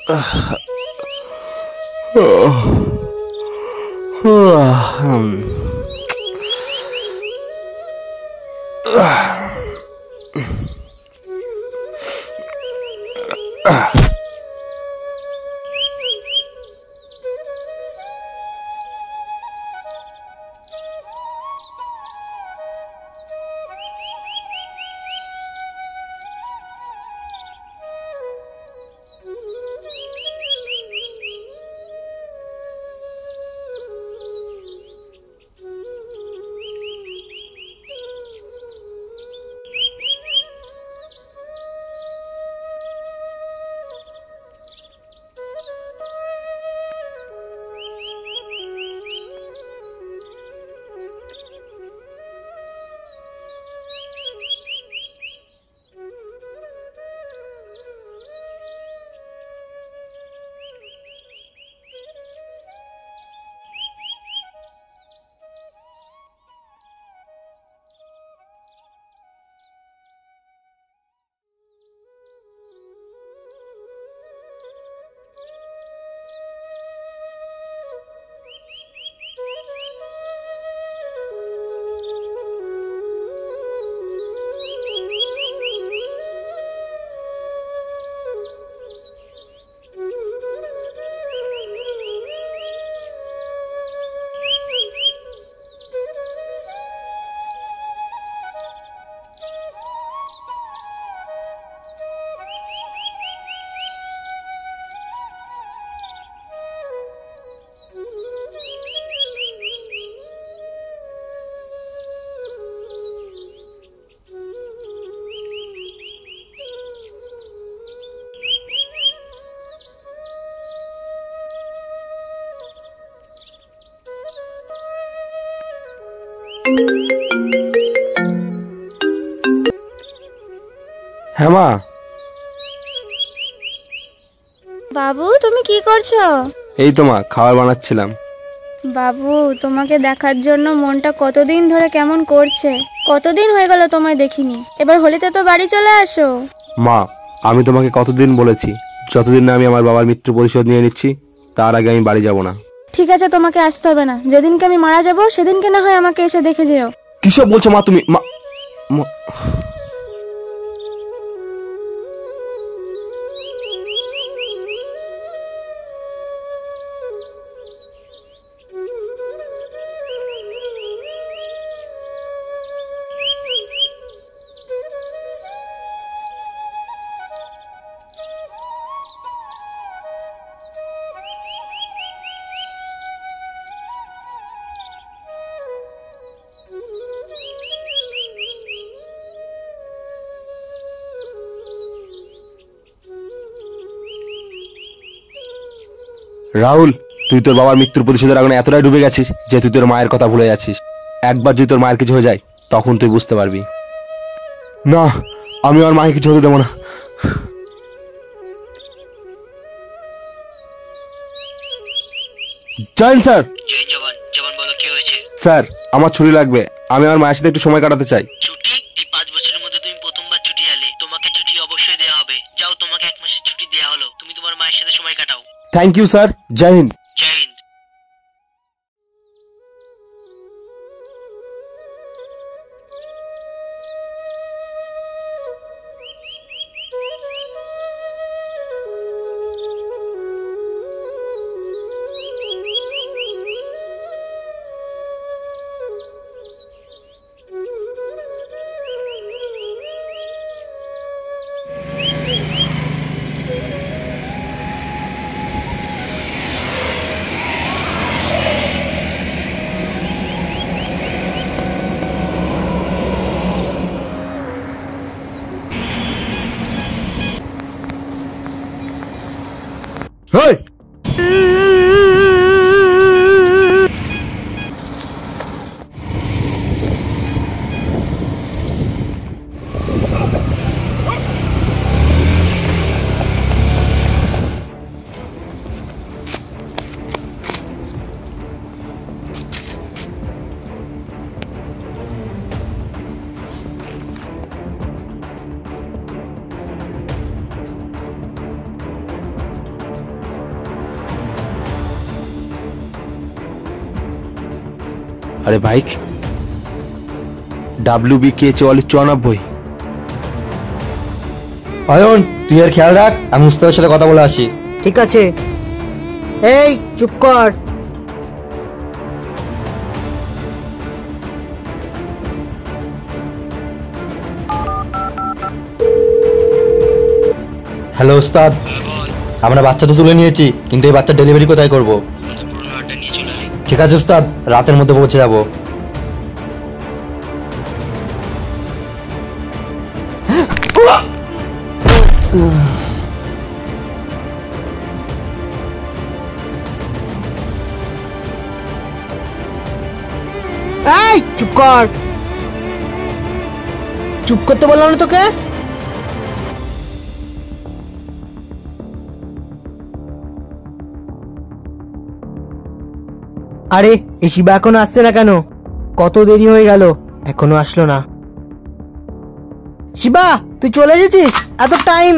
হ্যাঁ মা। বাবু তুমি কি করছো? এই তো মা খাবার বানাচ্ছিলাম। বাবু তোমাকে দেখার জন্য মনটা কতদিন ধরে কেমন করছে। কতদিন হয়ে গেল তোমায় দেখিনি। এবার হোলিতে তো বাড়ি চলে আসো। মা আমি তোমাকে কতদিন বলেছি, যতদিন না আমি আমার বাবার মৃত্যু প্রতিশোধ নিয়ে নিচ্ছি তার আগে আমি বাড়ি যাব না। ঠিক আছে তোমাকে আসতে হবে না, যেদিনকে আমি মারা যাব সেদিনকে না হয় আমাকে এসে দেখে যেও। কিসব বলছো মা তুমি? মা রাহুল, তুই তোর বাবার মৃত্যুর প্রতিশোধের আগুনে এতটাই ডুবে গেছিস যে তুই তোর মায়ের কথা ভুলে যাচ্ছিস। একবার যদি তোর মায়ের কিছু হয়ে যায় তখন তুই বুঝতে পারবি। না, আমি আমার মাকে কিছু হতে দেবো না। Join sir. স্যার আমার ছুটি লাগবে, আমি আমার মায়ের সাথে একটু সময় কাটাতে চাই। ছুটি? এই 5 বছরের মধ্যে তুমি প্রথমবার ছুটি এলে, তোমাকে ছুটি অবশ্যই দেওয়া হবে। যাও, তোমাকে 1 মাসের ছুটি দেওয়া হলো, তুমি তোমার মায়ের সাথে সময় কাটাও। থ্যাংক ইউ স্যার, জয় হিন্দ। জয় হিন্দ। হেই! আরে বাইক WBK4494। অয়ন, তুই আর খেয়াল রাখ, আমি মুস্তাফার সাথে কথা বলে আসি। ঠিক আছে। এই চুপ কর। হ্যালো ওস্তাদ, আমরা বাচ্চা তো তুলে নিয়েছি, কিন্তু এই বাচ্চা ডেলিভারি কোথায় করব? ঠিক আছে ওস্তাদ, রাতের মধ্যে পৌঁছে যাব। এই চুপ কর। চুপ করতে বললাম না তোকে? আরে এই শিবা এখনো আসছে না কেন? কত দেরি হয়ে গেল, এখনো আসলো না। শিবা তুই চলে এসেছিস? এত টাইম